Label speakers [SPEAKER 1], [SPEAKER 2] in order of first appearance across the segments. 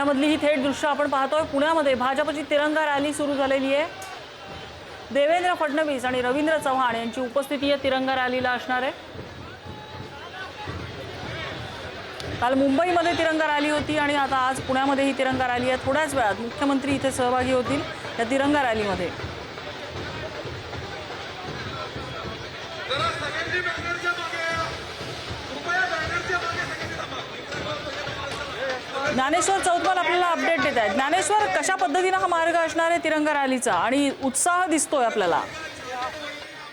[SPEAKER 1] पुण्यामधली ही थेट दृश्य आपण पाहतोय। पुण्यामध्ये भाजपची तिरंगा रॅली सुरू झालेली आहे। देवेंद्र फडणवीस आणि रवींद्र चव्हाण यांची उपस्थिती या तिरंगा रॅलीला असणार आहे। काल मुंबईमध्ये तिरंगा रॅली होती आणि आता आज पुण्यामध्ये ही तिरंगा रॅली आहे। थोड्याच वेळात मुख्यमंत्री इथे सहभागी होतील या तिरंगा रॅलीमध्ये। ज्ञानेश्वर चौतमल आपल्याला अपडेट देत आहेत। ज्ञानेश्वर, कशा पद्धतीने हा मार्ग असणार आहे तिरंगा रॅलीचा आणि उत्साह दिसतोय आपल्याला?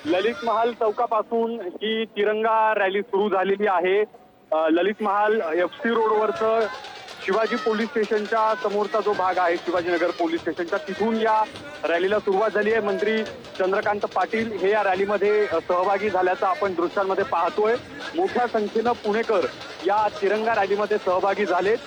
[SPEAKER 2] ललित महाल चौकापासून ही तिरंगा रॅली सुरू झालेली आहे। ललित महाल FC रोडवरचं शिवाजी पोलीस स्टेशनच्या समोरचा जो भाग आहे, शिवाजीनगर पोलीस स्टेशनच्या, तिथून या रॅलीला सुरुवात झाली आहे। मंत्री चंद्रकांत पाटील हे या रॅलीमध्ये सहभागी झाल्याचं आपण दृश्यांमध्ये पाहतोय। मोठ्या संख्येनं पुणेकर या तिरंगा रॅलीमध्ये सहभागी झालेत।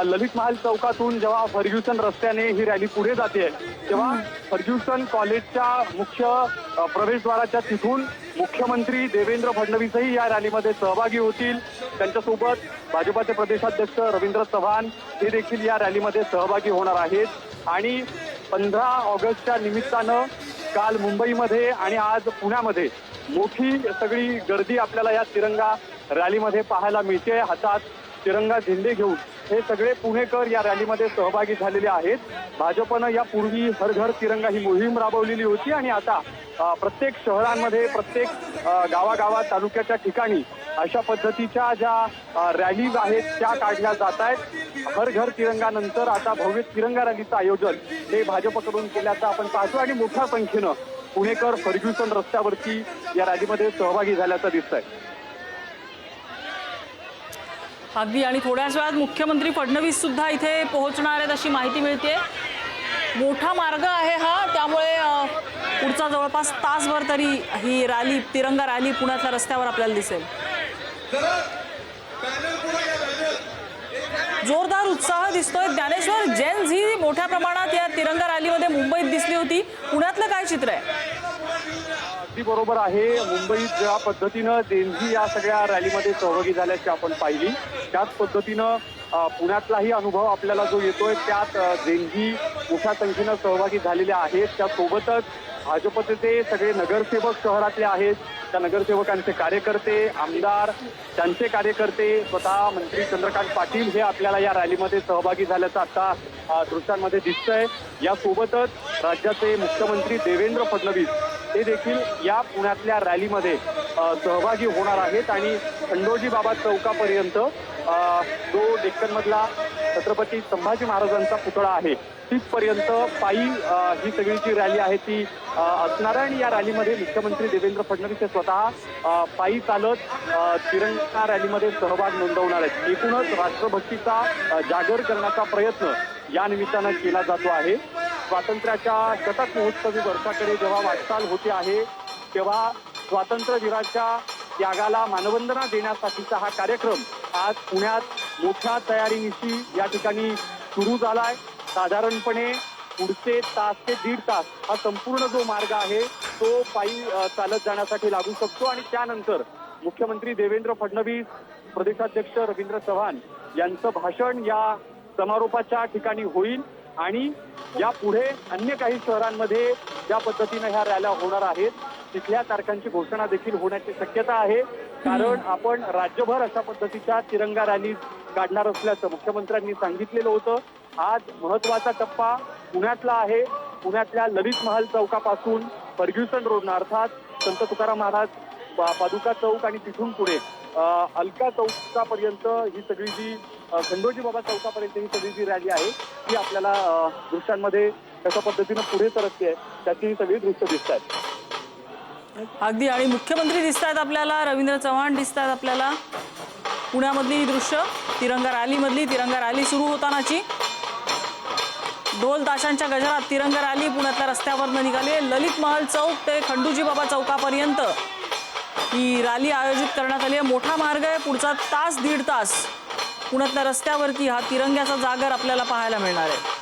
[SPEAKER 2] ललित महाल चौकातून जेव्हा फर्ग्युसन रस्त्याने ही रॅली पुढे जाते तेव्हा फर्ग्युसन कॉलेजच्या मुख्य प्रवेशद्वाराच्या तिथून मुख्यमंत्री देवेंद्र फडणवीसही या रॅलीमध्ये सहभागी होतील। त्यांच्यासोबत भाजपाचे प्रदेशाध्यक्ष रवींद्र चव्हाण हे देखील या रॅलीमध्ये सहभागी होणार आहेत। आणि 15 ऑगस्टच्या निमित्तानं काल मुंबईमध्ये आणि आज पुण्यामध्ये मोठी सगळी गर्दी आपल्याला या तिरंगा रॅलीमध्ये पाहायला मिळते। हातात तिरंगा झेंडे घेऊन हे सगळे पुणेकर या रॅलीमध्ये सहभागी झालेले आहेत। भाजपनं यापूर्वी हर घर तिरंगा ही मोहीम राबवलेली होती आणि आता प्रत्येक शहरांमध्ये, प्रत्येक गावागावात, तालुक्याच्या ठिकाणी अशा पद्धतीच्या ज्या रॅलीज आहेत त्या काढल्या जात आहेत। हर घर तिरंगा नंतर आता भव्य तिरंगा रॅलीचं आयोजन हे भाजपकडून केल्याचं आपण पाहतो आणि मोठ्या संख्येनं पुणेकर फर्ग्युसन रस्त्यावरती या रॅलीमध्ये सहभागी झाल्याचं दिसतंय।
[SPEAKER 1] अगदी, आणि थोड्याच वेळात मुख्यमंत्री फडणवीस सुद्धा इथे पोहोचणार आहेत अशी माहिती मिळते। मोठा मार्ग आहे हा, त्यामुळे पुढचा जवळपास तासभर तरी ही रॅली, तिरंगा रॅली पुण्यातल्या रस्त्यावर आपल्याला दिसेल। जोरदार उत्साह दिसतोय। ज्ञानेश्वर, जेन्स ही मोठ्या प्रमाणात या तिरंगा रॅलीमध्ये मुंबईत दिसली होती, पुण्यातलं काय चित्र आहे?
[SPEAKER 2] अगदी बरोबर आहे। मुंबईत ज्या पद्धतीनं जेन्झी या सगळ्या रॅलीमध्ये सहभागी झाल्याची आपण पाहिली, त्याच पद्धतीनं पुण्यातलाही अनुभव आपल्याला जो येतोय, त्यात जेन्झी मोठ्या संख्येनं सहभागी झालेले आहेत। त्यासोबतच भाजपचे ते सगळे नगरसेवक शहरातले आहेत, त्या नगरसेवकांचे कार्यकर्ते, आमदार, त्यांचे कार्यकर्ते, स्वतः मंत्री चंद्रकांत पाटील हे आपल्याला या रॅलीमध्ये सहभागी झाल्याचं आता दृश्यांमध्ये दिसतंय। यासोबतच राज्याचे मुख्यमंत्री देवेंद्र फडणवीस हे देखील या पुण्यातल्या रॅलीमध्ये सहभागी होणार आहेत आणि खंडोजी बाबा चौकापर्यंत जो डेक्कनमधला छत्रपती संभाजी महाराजांचा पुतळा आहे तिथपर्यंत पायी ही सगळी जी रॅली आहे ती असणार आहे। आणि या रॅलीमध्ये मुख्यमंत्री देवेंद्र फडणवीस हे स्वतः पायी चालत तिरंगा रॅलीमध्ये सहभाग नोंदवणार आहेत। एकूणच राष्ट्रभक्तीचा जागर करण्याचा प्रयत्न या निमित्तानं केला जातो आहे। स्वातंत्र्याच्या शतक महोत्सवी वर्षाकडे जेव्हा वाटचाल होते आहे तेव्हा स्वातंत्र्यवीराच्या त्यागाला मानवंदना देण्यासाठीचा हा कार्यक्रम आज पुण्यात मोठ्या तयारीनिशी या ठिकाणी सुरू झालाय। साधारणपणे पुढचे तास ते 1.5 तास हा संपूर्ण जो मार्ग आहे तो पायी चालत जाण्यासाठी लागू शकतो आणि त्यानंतर मुख्यमंत्री देवेंद्र फडणवीस, प्रदेशाध्यक्ष रवींद्र चव्हाण यांचं भाषण या समारोपाच्या ठिकाणी होईल आणि यापुढे अन्य काही शहरांमध्ये ज्या पद्धतीने ह्या रॅल्या होणार आहेत तिथल्या तारखांची घोषणा देखील होण्याची शक्यता आहे। कारण आपण राज्यभर अशा पद्धतीच्या तिरंगा रॅली काढणार असल्याचं मुख्यमंत्र्यांनी सांगितलेलं होतं। आज महत्वाचा टप्पा पुण्यातला आहे। पुण्यातल्या ललित महाल चौकापासून फर्ग्युसन रोड अर्थात संत तुकाराम महाराज पादुका चौक आणि तिथून पुढे अलका चौकापर्यंत ही सगळी जी खंडोजी बाबा चौकापर्यंत ही सगळी जी रॅली आहे ती आपल्याला दृश्यांमध्ये कशा पद्धतीनं पुढे सरकते त्याची ही सगळी दृश्य दिसत आहेत।
[SPEAKER 1] अगदी, आणि मुख्यमंत्री दिसत आहेत आपल्याला, रवींद्र चव्हाण दिसत आहेत आपल्याला। पुण्यामधली ही दृश्य तिरंगा रॅलीमधली, तिरंगा रॅली सुरू होतानाची ढोल ताशांच्या गजरात तिरंगा रॅली पुण्यातल्या रस्त्यावरनं निघाली। ललित महल चौक ते खंडोजी बाबा चौकापर्यंत ही रॅली आयोजित करण्यात आली आहे। मोठा मार्ग आहे, पुढचा तास 1.5 तास पुण्यातल्या रस्त्यावरती हा तिरंग्याचा जागर आपल्याला पाहायला मिळणार आहे।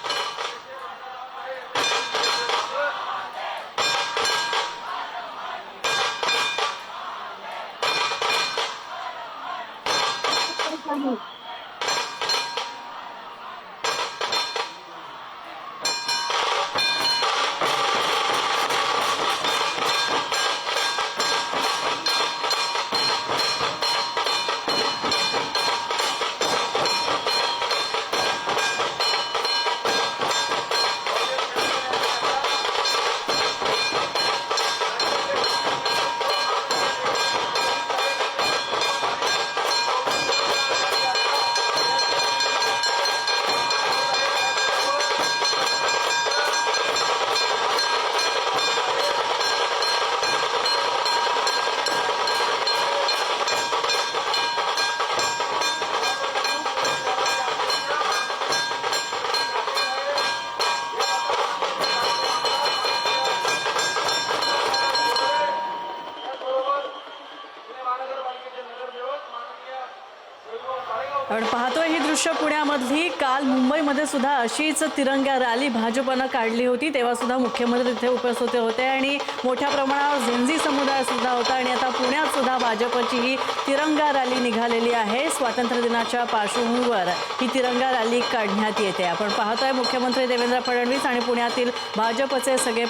[SPEAKER 1] दृश्य पुण्यामधली. काल मुंबईमध्ये सुद्धा अशीच तिरंगा रॅली भाजपनं काढली होती. तेव्हा सुद्धा मुख्यमंत्री तिथे उपस्थित होते आणि मोठ्या प्रमाणावर झेंझी समुदाय सुद्धा होता. आणि आता पुण्यात सुद्धा भाजपची ही तिरंगा रॅली निघालेली आहे. स्वातंत्र्य दिनाच्या पार्श्वभूमीवर ही तिरंगा रॅली काढण्यात येते. आपण पाहतोय मुख्यमंत्री देवेंद्र फडणवीस आणि पुण्यातील भाजपचे सगळे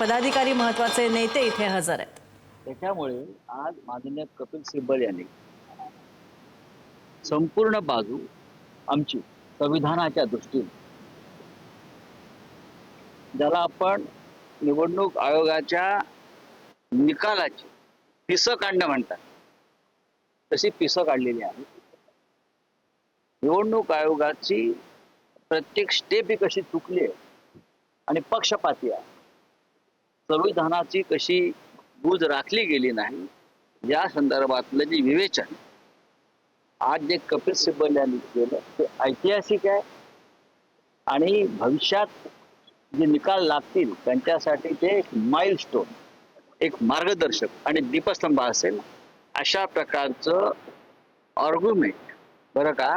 [SPEAKER 1] पदाधिकारी, महत्वाचे नेते इथे हजर आहेत.
[SPEAKER 3] त्याच्यामुळे आज माननीय कपिल सिब्बल यांनी संपूर्ण बाजू आमची संविधानाच्या दृष्टीने, ज्याला आपण निवडणूक आयोगाच्या निकालाची पिसं काढणं म्हणतात, तशी पिसं काढलेली आहे. निवडणूक आयोगाची प्रत्येक स्टेप ही कशी चुकली आहे आणि पक्षपाती आहे, संविधानाची कशी बूज राखली गेली नाही, या संदर्भातलं जे विवेचन आज जे कपिल सिब्बल यांनी केलं ते ऐतिहासिक आहे. आणि भविष्यात जे निकाल लागतील त्यांच्यासाठी ते एक माइलस्टोन, एक मार्गदर्शक आणि दीपस्तंभ असेल, अशा प्रकारचं आर्ग्युमेंट बरं का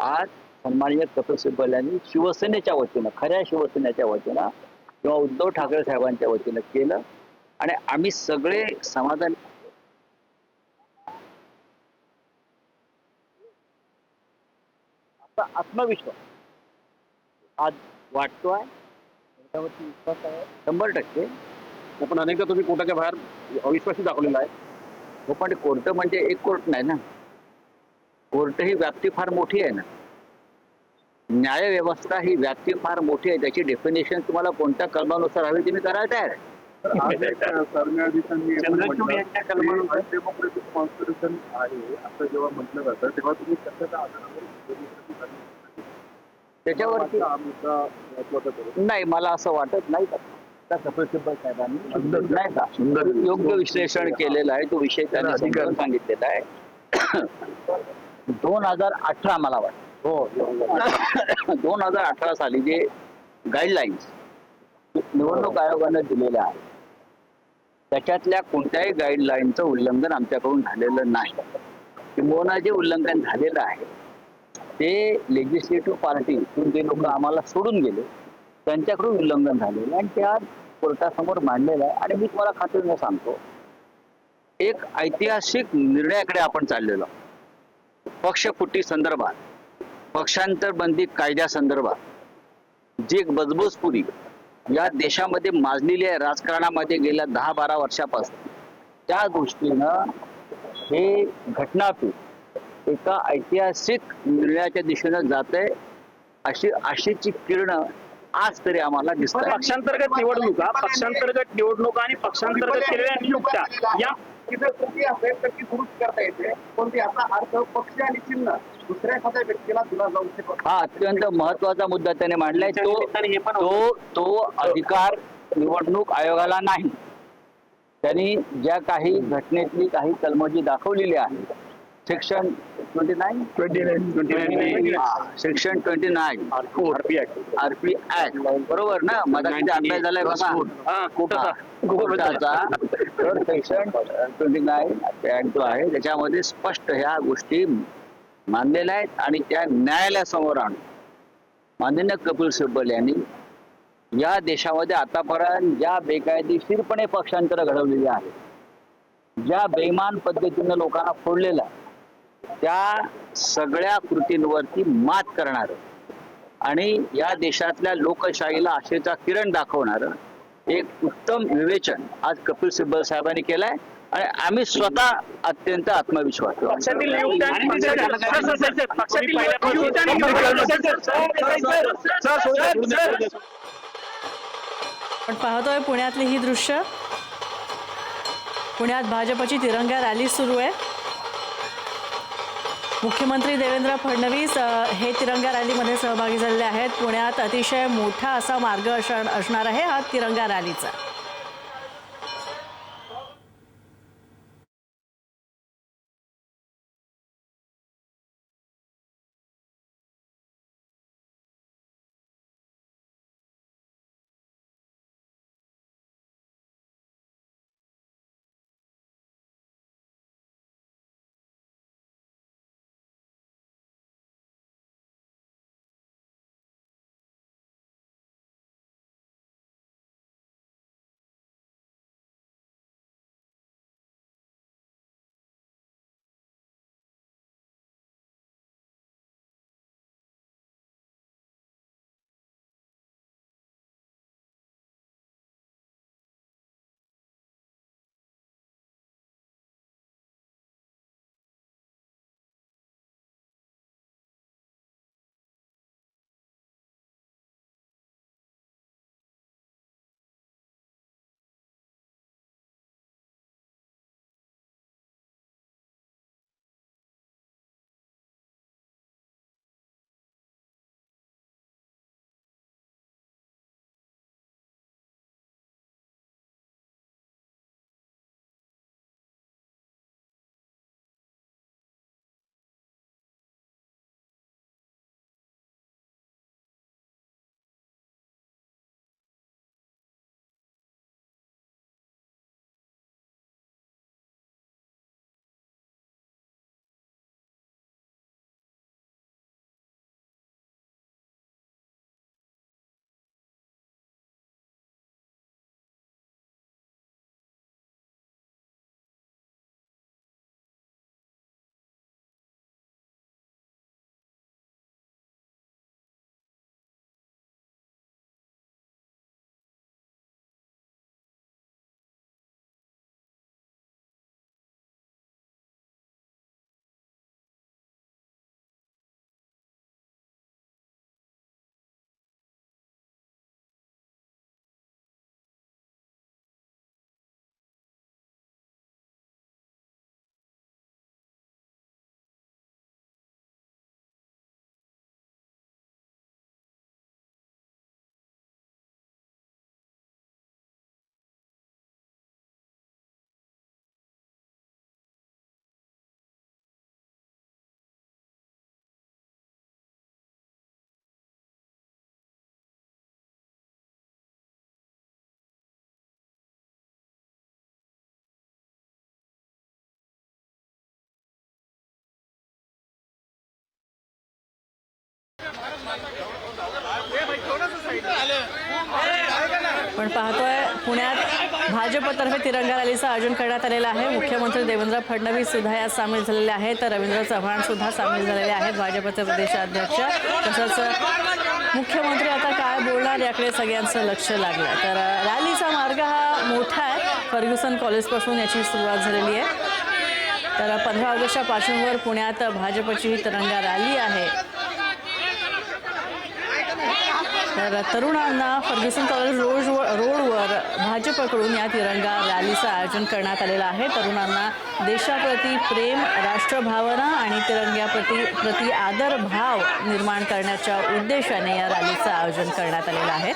[SPEAKER 3] आज सन्माननीय कपिल सिब्बल यांनी शिवसेनेच्या वतीनं, खऱ्या शिवसेनेच्या वतीनं किंवा उद्धव ठाकरे साहेबांच्या वतीनं केलं. आणि आम्ही सगळे समाधान. आता आत्मविश्वास आज वाटतोय, त्याच्यावरती विश्वास आहे 100%.
[SPEAKER 2] पण अनेकदा तुम्ही कोर्टाच्या बाहेर अविश्वासी दाखवलेला आहे.
[SPEAKER 3] हो, पण कोर्ट म्हणजे एक कोर्ट नाही ना. कोर्ट ही व्याप्ती फार मोठी आहे ना. न्याय व्यवस्था ही व्याप्ती फार मोठी आहे. त्याची डेफिनेशन तुम्हाला कोणत्या कलमानुसार हवी तुम्ही करायला तयार आहे.
[SPEAKER 2] चंद्रचूड यांच्या कलमानुसार डेमोक्रेटिक कॉन्स्टिट्यूशन आहे असं जेव्हा म्हटलं जातं तेव्हा तुम्ही कशाच्या आधारावर
[SPEAKER 3] त्याच्यावरती नाही, मला असं वाटत नाही का कपिल सिब्बल साहेबांनी नाही का योग्य विश्लेषण केलेलं आहे. तो विषय त्यांनी समजावून सांगितलेला आहे. 2018 मला वाटतं, हो 2018 साली जे गाईडलाईन्स निवडणूक आयोगाने दिलेल्या आहेत त्याच्यातल्या कोणत्याही गाईडलाईनचं उल्लंघन आमच्याकडून झालेलं नाही. किंबहुना जे उल्लंघन झालेलं आहे ते लेजिस्लेटिव्ह पार्टी जे लोक आम्हाला सोडून गेले त्यांच्याकडून उल्लंघन झालेलं आणि ते आज कोर्टासमोर मांडलेलं आहे. आणि मी तुम्हाला खात्रीने सांगतो, एक ऐतिहासिक निर्णयाकडे आपण चाललेलो. पक्षफुटी संदर्भात, पक्षांतर बंदी कायद्यासंदर्भात जी एक बजबजपुरी या देशामध्ये माजलेली आहे राजकारणामध्ये गेल्या 10-12 वर्षापासून, त्या दृष्टीनं हे घटनापीठ एका ऐतिहासिक निर्णयाच्या दिशेनं जाते अशी आशेची किरणं आज तरी आम्हाला दिसतात.
[SPEAKER 4] पक्षांतर्गत निवडणुका आणि पक्षांतर्गत केलेल्या नियुक्त्या या
[SPEAKER 2] त्रुटी असेल तर ती दुरुस्त करता येते. पण याचा अर्थ पक्ष आणि चिन्ह दुसऱ्या एखाद्या व्यक्तीला दिला जाऊ शकतो.
[SPEAKER 3] हा अत्यंत महत्वाचा मुद्दा त्याने मांडलाय. तो अधिकार निवडणूक आयोगाला नाही. त्यांनी ज्या काही घटनेतली काही कलमजी दाखवलेली आहे, सेक्शन 29 सेक्शन 29 आरपी ऍक्ट, बरोबर ना? माझा किती अभ्यास झालाय बघा कोर्टाचा. तर सेक्शन 29 ऍक्ट जो आहे त्याच्यामध्ये स्पष्ट ह्या गोष्टी मानलेल्या आहेत. आणि त्या न्यायालयासमोर आणून माननीय कपिल सिब्बल यांनी या देशामध्ये आतापर्यंत ज्या बेकायदेशीरपणे पक्षांतर घडवलेली आहे, ज्या बेईमान पद्धतीनं लोकांना फोडलेलं आहे, त्या सगळ्या कृतींवरती मात करणार आणि या देशातल्या लोकशाहीला आशेचा किरण दाखवणार एक उत्तम विवेचन आज कपिल सिब्बल साहेबांनी केलंय. आणि आम्ही स्वतः अत्यंत आत्मविश्वास.
[SPEAKER 1] आपण पाहतोय पुण्यातली ही दृश्य. पुण्यात भाजपची तिरंगा रॅली सुरू आहे. मुख्यमंत्री देवेंद्र फडणवीस हे तिरंगा रॅलीमध्ये सहभागी झालेले आहेत. पुण्यात अतिशय मोठा असा मार्ग असणार आहे हा तिरंगा रॅलीचा. पण पाहतोय पुण्यात भाजपतर्फे तिरंगा रॅलीचं आयोजन करण्यात आलेलं आहे। मुख्यमंत्री देवेंद्र फडणवीस सुद्धा यात सामील झालेले आहेत, तर रवींद्र चव्हाण सुद्धा सामील झालेले आहेत, भाजपचे प्रदेशाध्यक्ष। तसंच मुख्यमंत्री आता काय बोलणार याकडे सगळ्यांचं लक्ष लागलं। तर रॅलीचा मार्ग हा मोठा आहे, फर्ग्युसन कॉलेजपासून याची सुरुवात झालेली आहे। तर 15 ऑगस्टच्या पार्श्वभूमीवर पुण्यात भाजपची ही तिरंगा रॅली आहे। तर तरुणांना फर्ग्युसन कॉलेज रोडवर भाजपकडून या तिरंगा रॅलीचं आयोजन करण्यात आलेलं आहे। तरुणांना देशाप्रती प्रेम, राष्ट्रभावना आणि तिरंग्याप्रती आदर भाव निर्माण करण्याच्या उद्देशाने या रॅलीचं आयोजन करण्यात आलेलं आहे।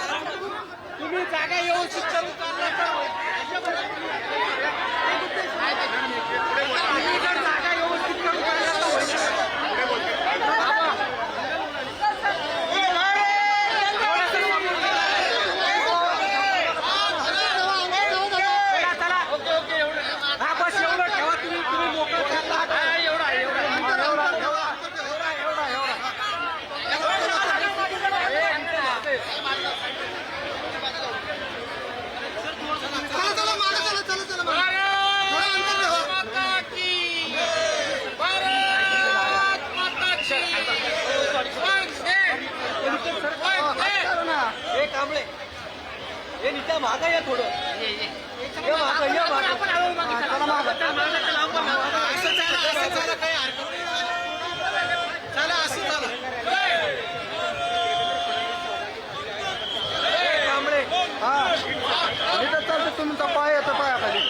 [SPEAKER 5] तुमचा पाय येतो पायाखाली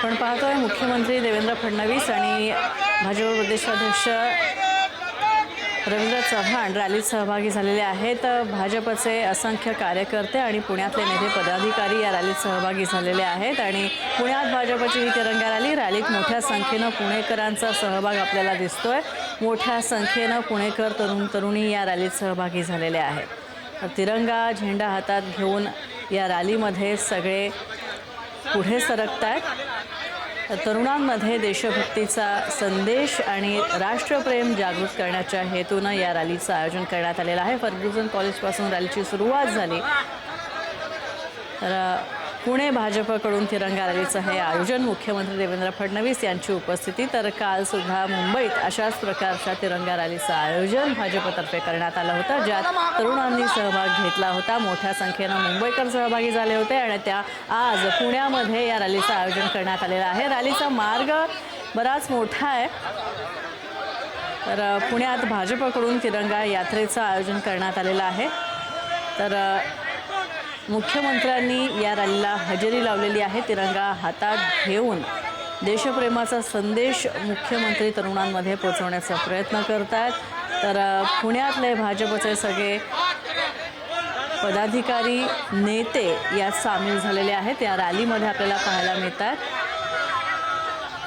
[SPEAKER 1] पण पाहतोय मुख्यमंत्री देवेंद्र फडणवीस आणि भाजप प्रदेशाध्यक्ष रवींद्र चव्हाण रॅलीत सहभागी झालेले आहेत। भाजपचे असंख्य कार्यकर्ते आणि पुण्यातले नेते पदाधिकारी या रॅलीत सहभागी झालेले आहेत आणि पुण्यात भाजपची ही तिरंगा रॅलीत मोठ्या संख्येनं पुणेकरांचा सहभाग आपल्याला दिसतोय। मोठ्या संख्येनं पुणेकर तरुणी या रॅलीत सहभागी झालेले आहेत। तिरंगा झेंडा हातात घेऊन या रॅलीमध्ये सगळे पुढे सरकत आहेत। तरुणांमध्ये देशभक्तीचा संदेश आणि राष्ट्रप्रेम जागृत करण्याच्या हेतूनं या रॅलीचं आयोजन करण्यात आलेलं आहे। फर्ग्युसन कॉलेजपासून रॅलीची सुरुवात झाली। तर पुणे भाजपकडून तिरंगा रॅलीचं हे आयोजन, मुख्यमंत्री देवेंद्र फडणवीस यांची उपस्थिती। तर काल सुद्धा मुंबईत अशाच प्रकारच्या तिरंगा रॅलीचं आयोजन भाजपतर्फे करण्यात आलं होतं, ज्यात तरुणांनी सहभाग घेतला होता। मोठ्या संख्येनं मुंबईकर सहभागी झाले होते आणि त्या आज पुण्यामध्ये या रॅलीचं आयोजन करण्यात आलेलं आहे। रॅलीचा मार्ग बराच मोठा आहे। तर पुण्यात भाजपकडून तिरंगा यात्रेचं आयोजन करण्यात आलेलं आहे। तर मुख्यमंत्र्यांनी या रॅलीला हजेरी लावलेली आहे। तिरंगा हातात घेऊन देशप्रेमाचा संदेश मुख्यमंत्री तरुणांमध्ये पोहोचवण्याचा प्रयत्न करत आहेत। तर पुण्यातले भाजपचे सगळे पदाधिकारी, नेते यात सामील झालेले आहेत। या रॅलीमध्ये आपल्याला पाहायला मिळतात।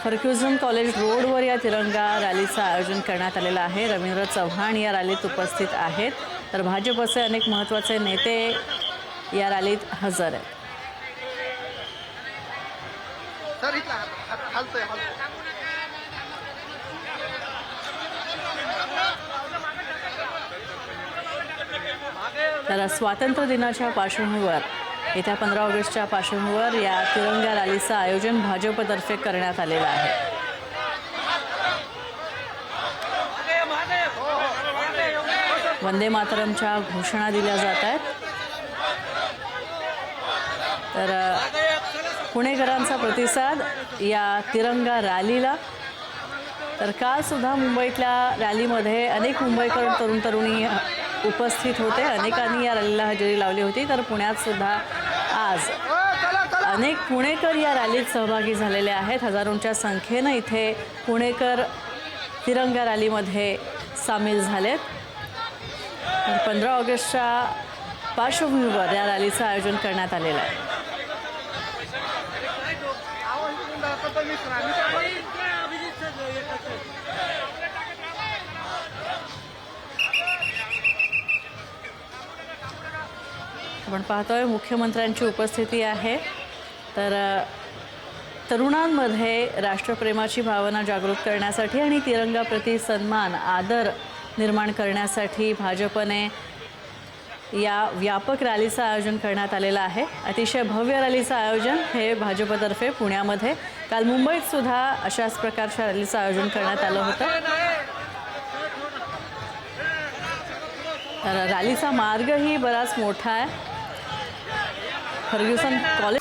[SPEAKER 1] फर्ग्युसन कॉलेज रोडवर या तिरंगा रॅलीचं आयोजन करण्यात आलेलं आहे। रवींद्र चव्हाण या रॅलीत उपस्थित आहेत। तर भाजपचे अनेक महत्त्वाचे नेते या रॅलीत हजर आहेत। तर स्वातंत्र्य दिनाच्या पार्श्वभूमीवर येत्या 15 ऑगस्टच्या पार्श्वभूमीवर या तिरंगा रॅलीचं आयोजन भाजपतर्फे करण्यात आलेलं आहे। वंदे मातरमच्या घोषणा दिल्या जात आहेत। तर पुणेकरांचा प्रतिसाद या तिरंगा रॅलीला। तर काल सुद्धा मुंबईतल्या रॅलीमध्ये अनेक मुंबईकर तरुणी उपस्थित होते। अनेकांनी या रॅलीला हजेरी लावली होती। तर पुण्यात सुद्धा आज अनेक पुणेकर या रॅलीत सहभागी झालेले आहेत। हजारोंच्या संख्येनं इथे पुणेकर तिरंगा रॅलीमध्ये सामील झालेत। 15 ऑगस्टच्या पार्श्वभूमीवर या रॅलीचं आयोजन करण्यात आलेलं आहे. आपण पाहतोय मुख्यमंत्र्यांची उपस्थिती आहे. तर तरुणांमध्ये राष्ट्रप्रेमाची भावना जागृत करण्यासाठी आणि तिरंगाप्रती सन्मान आदर निर्माण करण्यासाठी भाजपने या व्यापक रॅलीचं आयोजन करण्यात आलेलं आहे. अतिशय भव्य रॅलीचं आयोजन हे भाजपतर्फे पुण्यामध्ये काल मुंबईत सुद्धा अशाच प्रकारच्या रॅलीचं आयोजन करण्यात आलं होतं. तर रॅलीचा मार्गही बराच मोठा आहे. Fergusson college